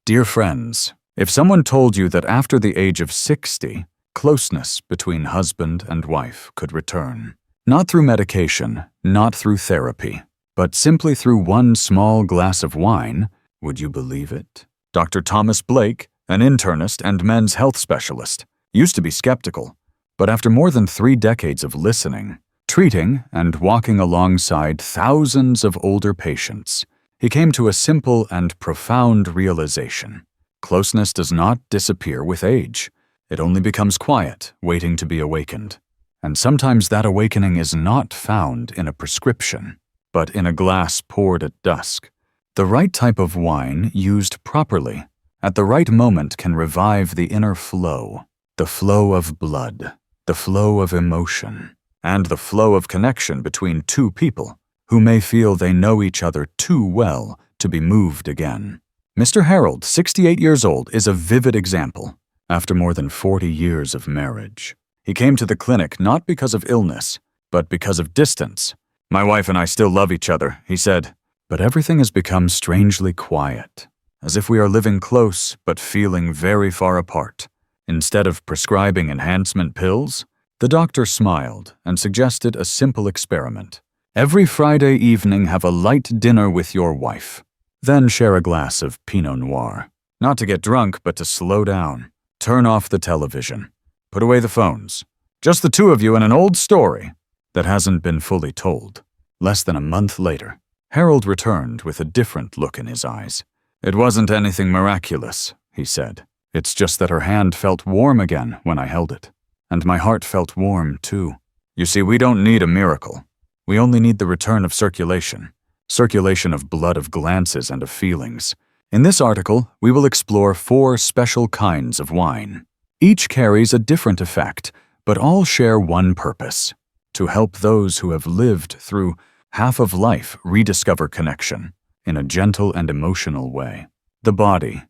Dear friends, if someone told you that after the age of 60, closeness between husband and wife could return, not through medication, not through therapy, but simply through one small glass of wine, would you believe it? Dr. Thomas Blake, an internist and men's health specialist, used to be skeptical, but after more than 3 decades of listening, treating, and walking alongside thousands of older patients, he came to a simple and profound realization. Closeness does not disappear with age. It only becomes quiet, waiting to be awakened. And sometimes that awakening is not found in a prescription, but in a glass poured at dusk. The right type of wine, used properly, at the right moment can revive the inner flow, the flow of blood, the flow of emotion, and the flow of connection between two people who may feel they know each other too well to be moved again. Mr. Harold, 68 years old, is a vivid example. After more than 40 years of marriage, he came to the clinic not because of illness, but because of distance. "My wife and I still love each other," he said, "but everything has become strangely quiet, as if we are living close but feeling very far apart." Instead of prescribing enhancement pills, the doctor smiled and suggested a simple experiment. Every Friday evening, have a light dinner with your wife. Then share a glass of Pinot Noir. Not to get drunk, but to slow down. Turn off the television. Put away the phones. Just the two of you in an old story that hasn't been fully told. Less than a month later, Harold returned with a different look in his eyes. "It wasn't anything miraculous," he said. "It's just that her hand felt warm again when I held it. And my heart felt warm too. You see, we don't need a miracle. We only need the return of circulation. Circulation of blood, of glances, and of feelings." In this article, we will explore 4 special kinds of wine. Each carries a different effect, but all share one purpose: to help those who have lived through half of life rediscover connection in a gentle and emotional way. The body.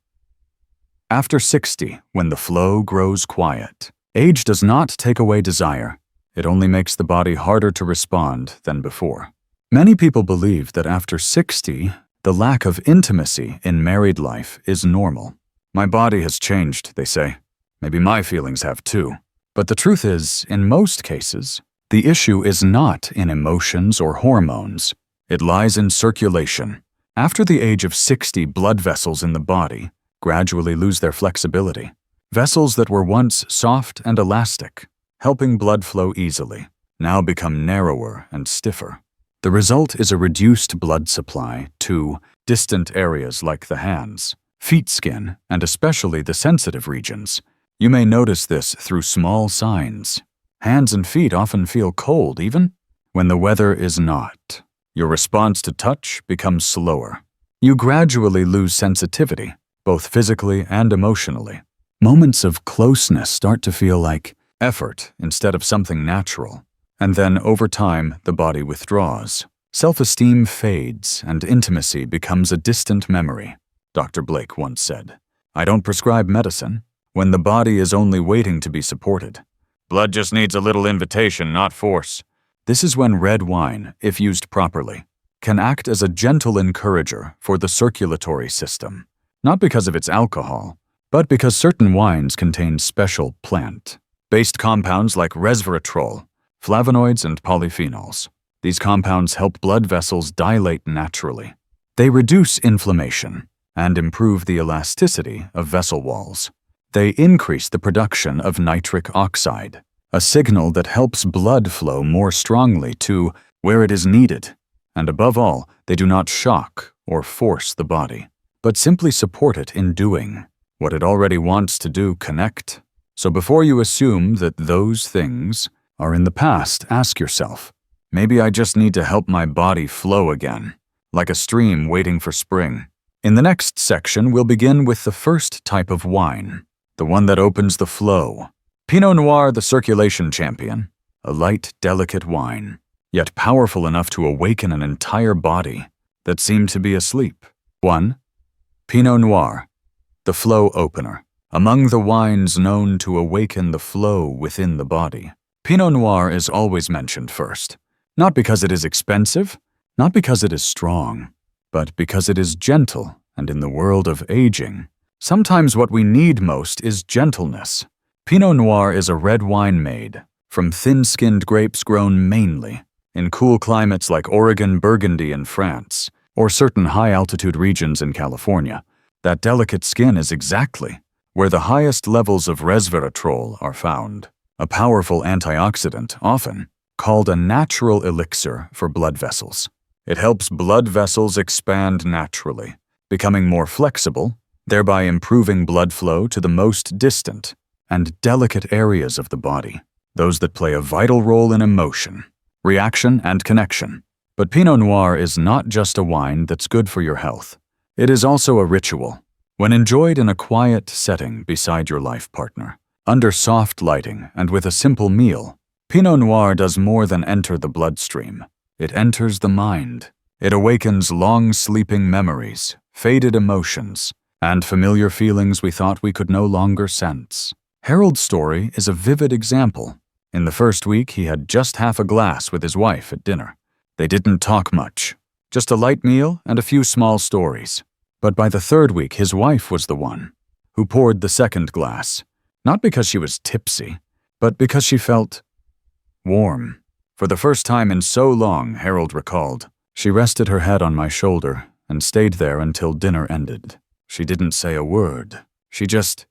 After 60, when the flow grows quiet, age does not take away desire. It only makes the body harder to respond than before. Many people believe that after 60, the lack of intimacy in married life is normal. "My body has changed," they say. "Maybe my feelings have too." But the truth is, in most cases, the issue is not in emotions or hormones. It lies in circulation. After the age of 60, blood vessels in the body gradually lose their flexibility. Vessels that were once soft and elastic, helping blood flow easily, now become narrower and stiffer. The result is a reduced blood supply to distant areas like the hands, feet skin, and especially the sensitive regions. You may notice this through small signs. Hands and feet often feel cold even when the weather is not. Your response to touch becomes slower. You gradually lose sensitivity, both physically and emotionally. Moments of closeness start to feel like effort instead of something natural. And then, over time, the body withdraws. Self-esteem fades, and intimacy becomes a distant memory, Dr. Blake once said. "I don't prescribe medicine when the body is only waiting to be supported. Blood just needs a little invitation, not force." This is when red wine, if used properly, can act as a gentle encourager for the circulatory system, not because of its alcohol, but because certain wines contain special plant-based compounds like resveratrol, flavonoids, and polyphenols. These compounds help blood vessels dilate naturally. They reduce inflammation and improve the elasticity of vessel walls. They increase the production of nitric oxide, a signal that helps blood flow more strongly to where it is needed. And above all, they do not shock or force the body, but simply support it in doing what it already wants to do: connect. So before you assume that those things are in the past, ask yourself, maybe I just need to help my body flow again, like a stream waiting for spring. In the next section, we'll begin with the first type of wine, the one that opens the flow. Pinot Noir, the circulation champion, a light, delicate wine, yet powerful enough to awaken an entire body that seemed to be asleep. 1. Pinot Noir, the flow opener. Among the wines known to awaken the flow within the body, Pinot Noir is always mentioned first, not because it is expensive, not because it is strong, but because it is gentle and, in the world of aging, Sometimes what we need most is gentleness. Pinot Noir is a red wine made from thin-skinned grapes grown mainly in cool climates like Oregon, Burgundy, and France, or certain high-altitude regions in California. That delicate skin is exactly where the highest levels of resveratrol are found, a powerful antioxidant often called a natural elixir for blood vessels. It helps blood vessels expand naturally, becoming more flexible, thereby improving blood flow to the most distant and delicate areas of the body, those that play a vital role in emotion, reaction, and connection. But Pinot Noir is not just a wine that's good for your health. It is also a ritual. When enjoyed in a quiet setting beside your life partner, under soft lighting and with a simple meal, Pinot Noir does more than enter the bloodstream. It enters the mind. It awakens long-sleeping memories, faded emotions, and familiar feelings we thought we could no longer sense. Harold's story is a vivid example. In the first week, he had just half a glass with his wife at dinner. They didn't talk much, just a light meal and a few small stories. But by the third week, his wife was the one who poured the second glass, not because she was tipsy, but because she felt warm. For the first time in so long, Harold recalled, she rested her head on my shoulder and stayed there until dinner ended. She didn't say a word. She just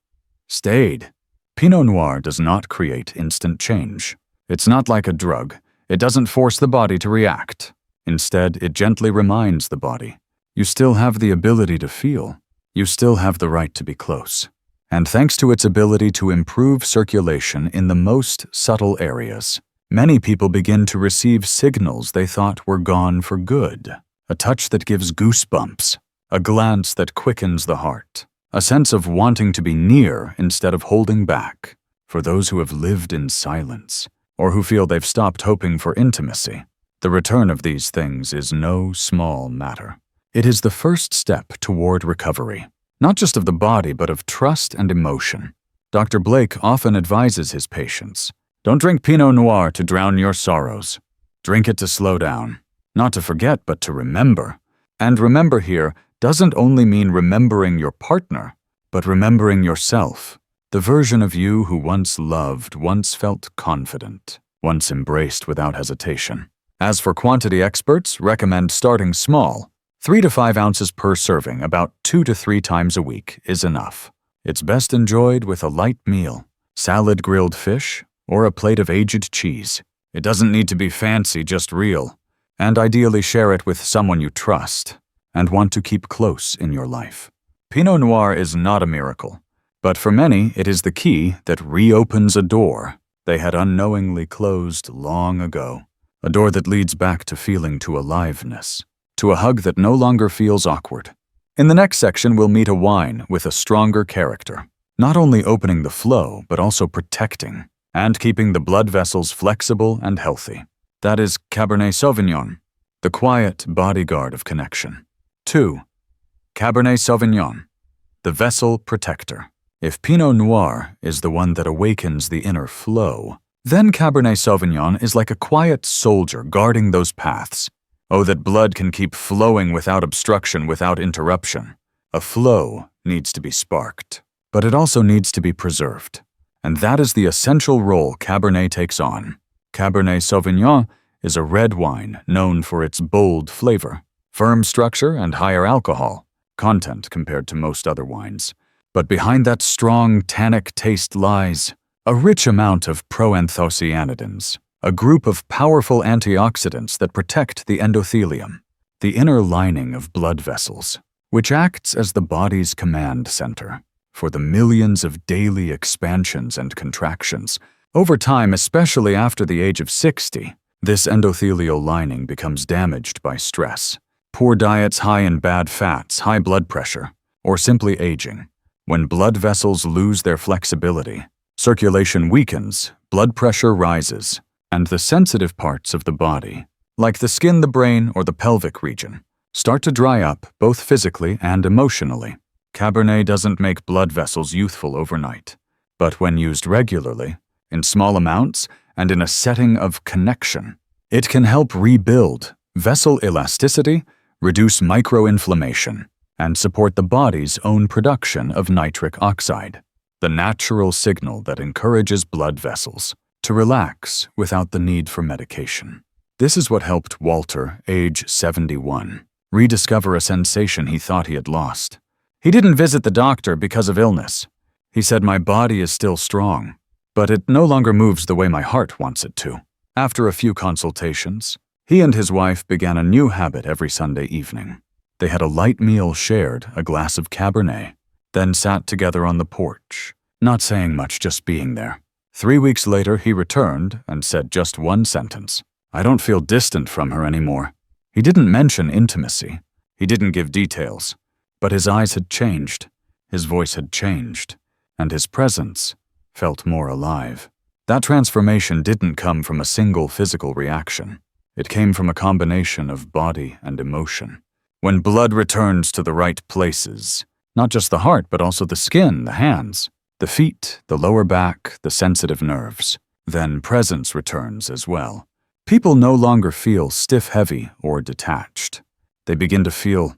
stayed. Pinot Noir does not create instant change. It's not like a drug. It doesn't force the body to react. Instead, it gently reminds the body, you still have the ability to feel. You still have the right to be close. And thanks to its ability to improve circulation in the most subtle areas, many people begin to receive signals they thought were gone for good. A touch that gives goosebumps, a glance that quickens the heart, a sense of wanting to be near instead of holding back. For those who have lived in silence, or who feel they've stopped hoping for intimacy, the return of these things is no small matter. It is the first step toward recovery, not just of the body, but of trust and emotion. Dr. Blake often advises his patients, don't drink Pinot Noir to drown your sorrows. Drink it to slow down, not to forget, but to remember. And remember here doesn't only mean remembering your partner, but remembering yourself, the version of you who once loved, once felt confident, once embraced without hesitation. As for quantity, experts recommend starting small. 3 to 5 ounces per serving, about 2 to 3 times a week, is enough. It's best enjoyed with a light meal, salad, grilled fish, or a plate of aged cheese. It doesn't need to be fancy, just real. And ideally share it with someone you trust and want to keep close in your life. Pinot Noir is not a miracle, but for many it is the key that reopens a door they had unknowingly closed long ago. A door that leads back to feeling, to aliveness, to a hug that no longer feels awkward. In the next section, we'll meet a wine with a stronger character, not only opening the flow, but also protecting and keeping the blood vessels flexible and healthy. That is Cabernet Sauvignon, the quiet bodyguard of connection. 2. Cabernet Sauvignon, the vessel protector. If Pinot Noir is the one that awakens the inner flow, then Cabernet Sauvignon is like a quiet soldier guarding those paths. Oh, that blood can keep flowing without obstruction, without interruption. A flow needs to be sparked, but it also needs to be preserved. And that is the essential role Cabernet takes on. Cabernet Sauvignon is a red wine known for its bold flavor, firm structure, and higher alcohol content compared to most other wines. But behind that strong tannic taste lies a rich amount of proanthocyanidins, a group of powerful antioxidants that protect the endothelium, the inner lining of blood vessels, which acts as the body's command center for the millions of daily expansions and contractions. Over time, especially after the age of 60, this endothelial lining becomes damaged by stress, poor diets high in bad fats, high blood pressure, or simply aging. When blood vessels lose their flexibility, circulation weakens, blood pressure rises, and the sensitive parts of the body, like the skin, the brain, or the pelvic region, start to dry up both physically and emotionally. Cabernet doesn't make blood vessels youthful overnight, but when used regularly, in small amounts, and in a setting of connection, it can help rebuild vessel elasticity, reduce microinflammation, and support the body's own production of nitric oxide, the natural signal that encourages blood vessels to relax without the need for medication. This is what helped Walter, age 71, rediscover a sensation he thought he had lost. He didn't visit the doctor because of illness. He said, "My body is still strong, but it no longer moves the way my heart wants it to." After a few consultations, he and his wife began a new habit every Sunday evening. They had a light meal shared, a glass of Cabernet, then sat together on the porch, not saying much, just being there. 3 weeks later, he returned and said just one sentence: "I don't feel distant from her anymore." He didn't mention intimacy. He didn't give details. But his eyes had changed, his voice had changed, and his presence felt more alive. That transformation didn't come from a single physical reaction. It came from a combination of body and emotion. When blood returns to the right places, not just the heart, but also the skin, the hands, the feet, the lower back, the sensitive nerves, then presence returns as well. People no longer feel stiff-heavy or detached. They begin to feel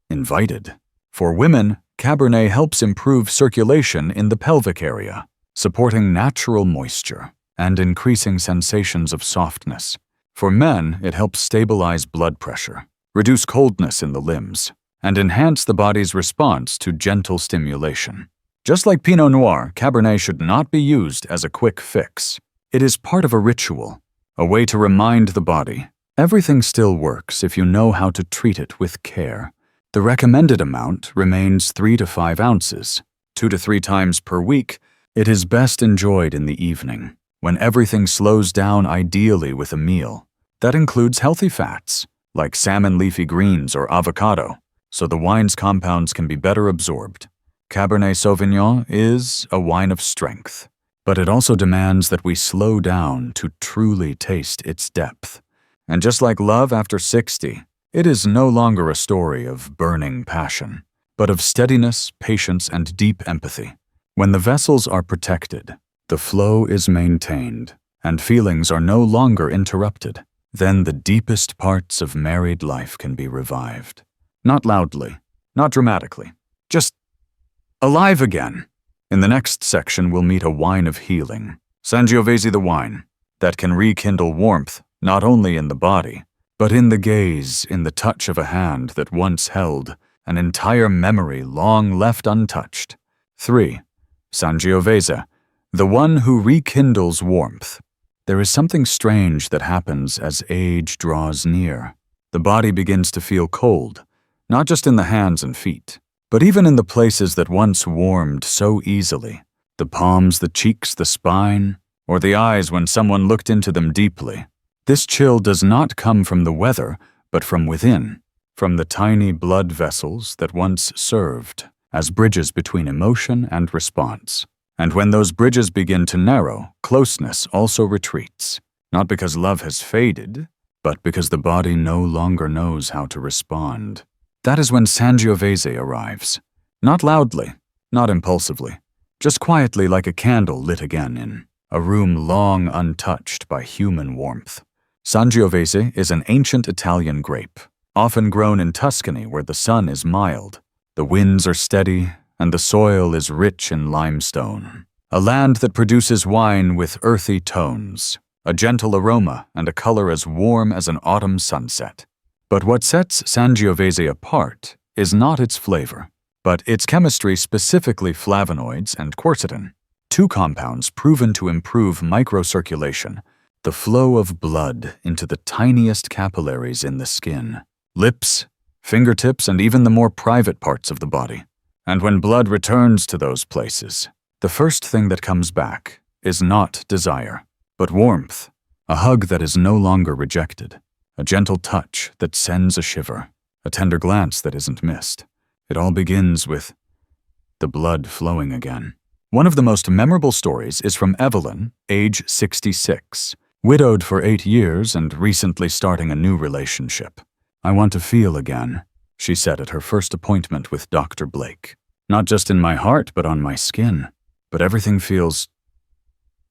invited. For women, Cabernet helps improve circulation in the pelvic area, supporting natural moisture and increasing sensations of softness. For men, it helps stabilize blood pressure, reduce coldness in the limbs, and enhance the body's response to gentle stimulation. Just like Pinot Noir, Cabernet should not be used as a quick fix. It is part of a ritual, a way to remind the body everything still works if you know how to treat it with care. The recommended amount remains 3 to 5 ounces, 2 to 3 times per week. It is best enjoyed in the evening, when everything slows down, ideally with a meal. That includes healthy fats, like salmon leafy greens or avocado, so the wine's compounds can be better absorbed. Cabernet Sauvignon is a wine of strength, but it also demands that we slow down to truly taste its depth. And just like love after 60, it is no longer a story of burning passion, but of steadiness, patience, and deep empathy. When the vessels are protected, the flow is maintained, and feelings are no longer interrupted, then the deepest parts of married life can be revived. Not loudly, not dramatically, just alive again. In the next section, we'll meet a wine of healing, Sangiovese the wine, that can rekindle warmth not only in the body, but in the gaze, in the touch of a hand that once held an entire memory long left untouched. 3. Sangiovese, the one who rekindles warmth. There is something strange that happens as age draws near. The body begins to feel cold, not just in the hands and feet, but even in the places that once warmed so easily. The palms, the cheeks, the spine, or the eyes when someone looked into them deeply. This chill does not come from the weather, but from within, from the tiny blood vessels that once served as bridges between emotion and response. And when those bridges begin to narrow, closeness also retreats, not because love has faded, but because the body no longer knows how to respond. That is when Sangiovese arrives. Not loudly, not impulsively, just quietly, like a candle lit again in a room long untouched by human warmth. Sangiovese is an ancient Italian grape, often grown in Tuscany where the sun is mild, the winds are steady, and the soil is rich in limestone. A land that produces wine with earthy tones, a gentle aroma, and a color as warm as an autumn sunset. But what sets Sangiovese apart is not its flavor, but its chemistry, specifically flavonoids and quercetin, 2 compounds proven to improve microcirculation, the flow of blood into the tiniest capillaries in the skin, lips, fingertips, and even the more private parts of the body. And when blood returns to those places, the first thing that comes back is not desire, but warmth, a hug that is no longer rejected, a gentle touch that sends a shiver, a tender glance that isn't missed. It all begins with the blood flowing again. One of the most memorable stories is from Evelyn, age 66, widowed for 8 years and recently starting a new relationship. "I want to feel again," she said at her first appointment with Dr. Blake. "Not just in my heart, but on my skin. But everything feels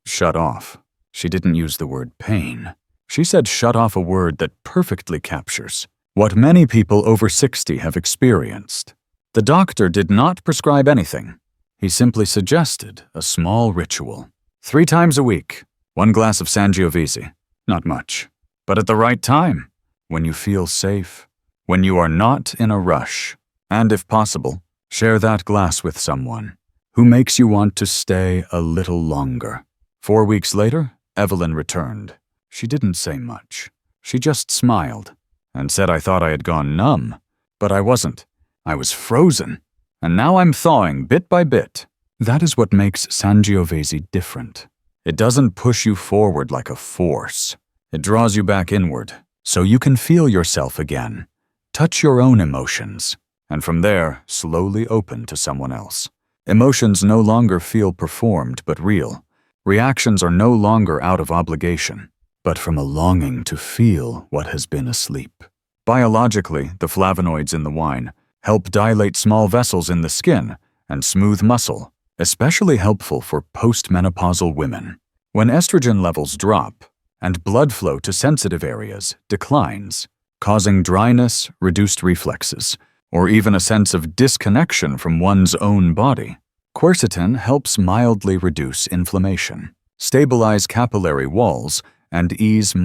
shut off." She didn't use the word pain. She said shut off, a word that perfectly captures what many people over 60 have experienced. The doctor did not prescribe anything. He simply suggested a small ritual. 3 times a week, 1 glass of Sangiovese. Not much, but at the right time, when you feel safe, when you are not in a rush, and if possible, share that glass with someone who makes you want to stay a little longer. 4 weeks later, Evelyn returned. She didn't say much. She just smiled and said I thought I had gone numb, but I wasn't. I was frozen, and now I'm thawing bit by bit. That is what makes Sangiovese different. It doesn't push you forward like a force. It draws you back inward, so you can feel yourself again. Touch your own emotions, and from there, slowly open to someone else. Emotions no longer feel performed but real. Reactions are no longer out of obligation, but from a longing to feel what has been asleep. Biologically, the flavonoids in the wine help dilate small vessels in the skin and smooth muscle, especially helpful for postmenopausal women. When estrogen levels drop and blood flow to sensitive areas declines, causing dryness, reduced reflexes, or even a sense of disconnection from one's own body, quercetin helps mildly reduce inflammation, stabilize capillary walls, and ease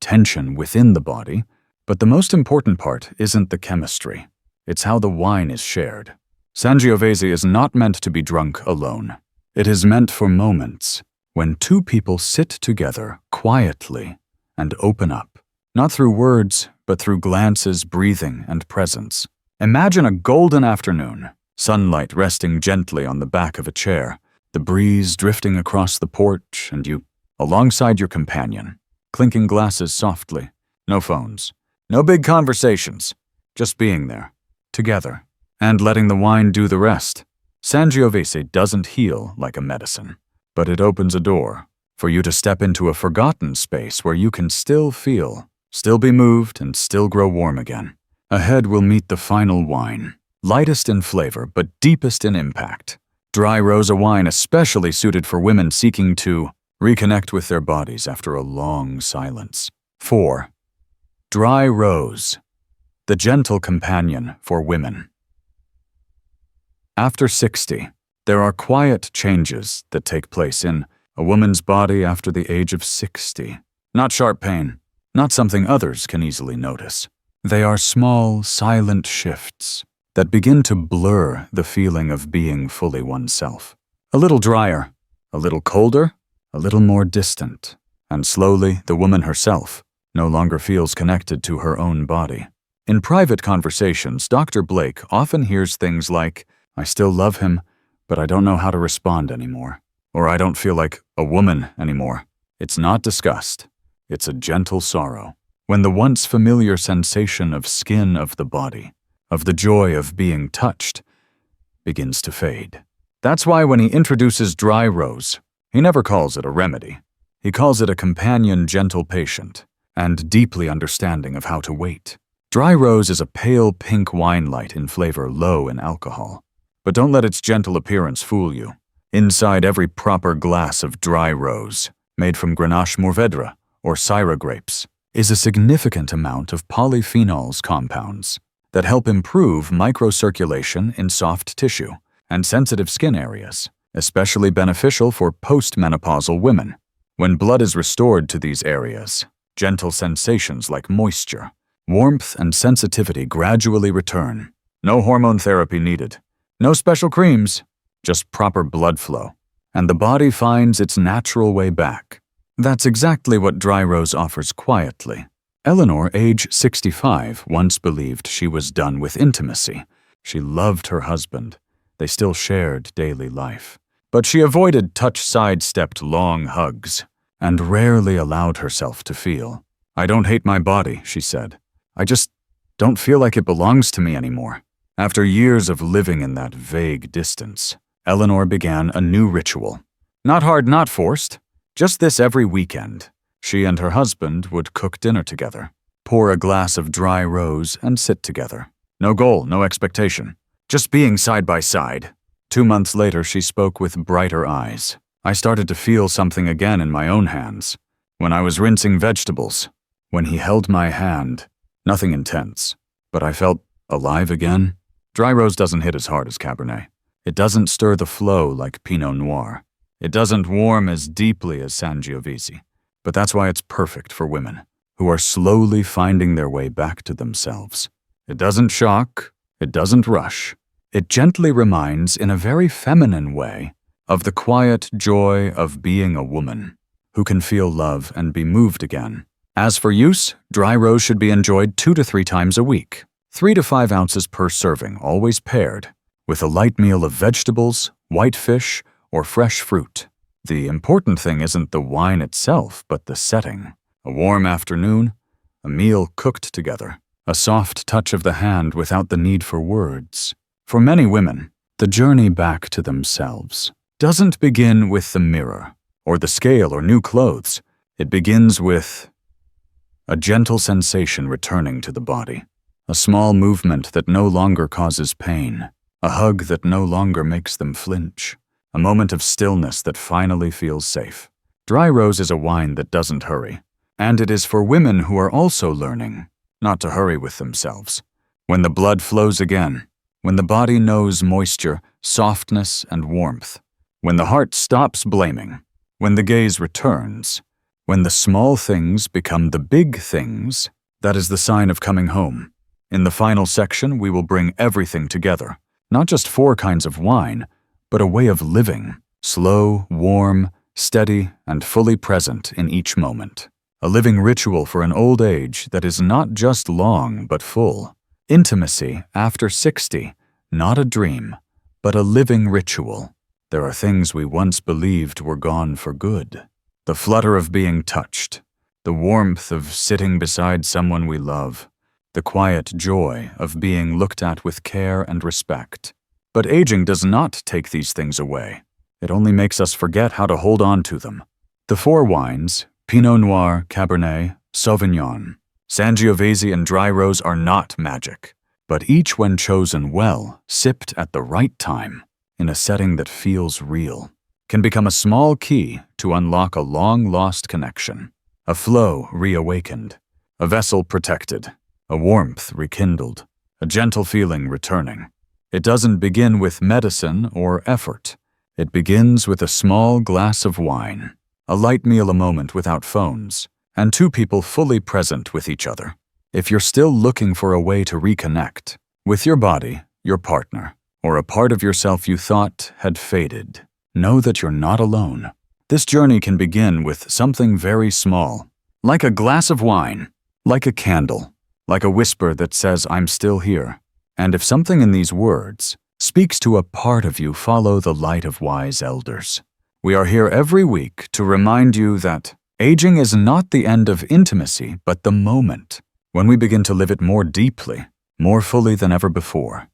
tension within the body. But the most important part isn't the chemistry. It's how the wine is shared. Sangiovese is not meant to be drunk alone. It is meant for moments when 2 people sit together quietly and open up, not through words, but through glances, breathing, and presence. Imagine a golden afternoon, sunlight resting gently on the back of a chair, the breeze drifting across the porch, and you alongside your companion, clinking glasses softly. No phones, no big conversations, just being there, together, and letting the wine do the rest. Sangiovese doesn't heal like a medicine, but it opens a door for you to step into a forgotten space where you can still feel, still be moved, and still grow warm again. Ahead we'll meet the final wine, lightest in flavor but deepest in impact. Dry rose, a wine especially suited for women seeking to reconnect with their bodies after a long silence. 4. Dry rose, the gentle companion for women. After 60, there are quiet changes that take place in a woman's body after the age of 60. Not sharp pain, not something others can easily notice. They are small, silent shifts that begin to blur the feeling of being fully oneself. A little drier, a little colder, a little more distant, and slowly the woman herself no longer feels connected to her own body. In private conversations, Dr. Blake often hears things like, "I still love him, but I don't know how to respond anymore," or "I don't feel like a woman anymore." It's not disgust. It's a gentle sorrow. When the once familiar sensation of skin of the body, of the joy of being touched, begins to fade. That's why when he introduces dry rose, he never calls it a remedy. He calls it a companion, gentle patient, and deeply understanding of how to wait. Dry rose is a pale pink wine light in flavor, low in alcohol. But don't let its gentle appearance fool you. Inside every proper glass of dry rose, made from Grenache Mourvedre or Syrah grapes, is a significant amount of polyphenols compounds that help improve microcirculation in soft tissue and sensitive skin areas, especially beneficial for postmenopausal women. When blood is restored to these areas, gentle sensations like moisture, warmth, and sensitivity gradually return. No hormone therapy needed. No special creams, just proper blood flow, and the body finds its natural way back. That's exactly what dry rose offers quietly. Eleanor, age 65, once believed she was done with intimacy. She loved her husband. They still shared daily life. But she avoided sidestepped long hugs and rarely allowed herself to feel. "I don't hate my body," she said. "I just don't feel like it belongs to me anymore." After years of living in that vague distance, Eleanor began a new ritual. Not hard, not forced. Just this every weekend. She and her husband would cook dinner together, pour a glass of dry rose, and sit together. No goal, no expectation. Just being side by side. 2 months later, she spoke with brighter eyes. "I started to feel something again in my own hands. When I was rinsing vegetables. When he held my hand. Nothing intense. But I felt alive again." Dry rose doesn't hit as hard as Cabernet. It doesn't stir the flow like Pinot Noir. It doesn't warm as deeply as Sangiovese. But that's why it's perfect for women who are slowly finding their way back to themselves. It doesn't shock. It doesn't rush. It gently reminds, in a very feminine way, of the quiet joy of being a woman who can feel love and be moved again. As for use, dry rose should be enjoyed 2 to 3 times a week, 3 to 5 ounces per serving, always paired with a light meal of vegetables, white fish, or fresh fruit. The important thing isn't the wine itself, but the setting. A warm afternoon, a meal cooked together, a soft touch of the hand without the need for words. For many women, the journey back to themselves doesn't begin with the mirror, or the scale, or new clothes. It begins with a gentle sensation returning to the body, a small movement that no longer causes pain, a hug that no longer makes them flinch, a moment of stillness that finally feels safe. Dry rose is a wine that doesn't hurry, and it is for women who are also learning not to hurry with themselves. When the blood flows again, when the body knows moisture, softness, and warmth, when the heart stops blaming, when the gaze returns, when the small things become the big things, that is the sign of coming home. In the final section, we will bring everything together. Not just 4 kinds of wine, but a way of living, slow, warm, steady, and fully present in each moment. A living ritual for an old age that is not just long, but full. Intimacy after 60, not a dream, but a living ritual. There are things we once believed were gone for good. The flutter of being touched, the warmth of sitting beside someone we love, the quiet joy of being looked at with care and respect. But aging does not take these things away. It only makes us forget how to hold on to them. The 4 wines, Pinot Noir, Cabernet, Sauvignon, Sangiovese, and dry rose are not magic, but each, when chosen well, sipped at the right time, in a setting that feels real, can become a small key to unlock a long-lost connection, a flow reawakened, a vessel protected, a warmth rekindled, a gentle feeling returning. It doesn't begin with medicine or effort. It begins with a small glass of wine, a light meal a moment without phones, and 2 people fully present with each other. If you're still looking for a way to reconnect with your body, your partner, or a part of yourself you thought had faded, know that you're not alone. This journey can begin with something very small, like a glass of wine, like a candle, like a whisper that says, "I'm still here." And if something in these words speaks to a part of you, follow the light of wise elders. We are here every week to remind you that aging is not the end of intimacy, but the moment when we begin to live it more deeply, more fully than ever before.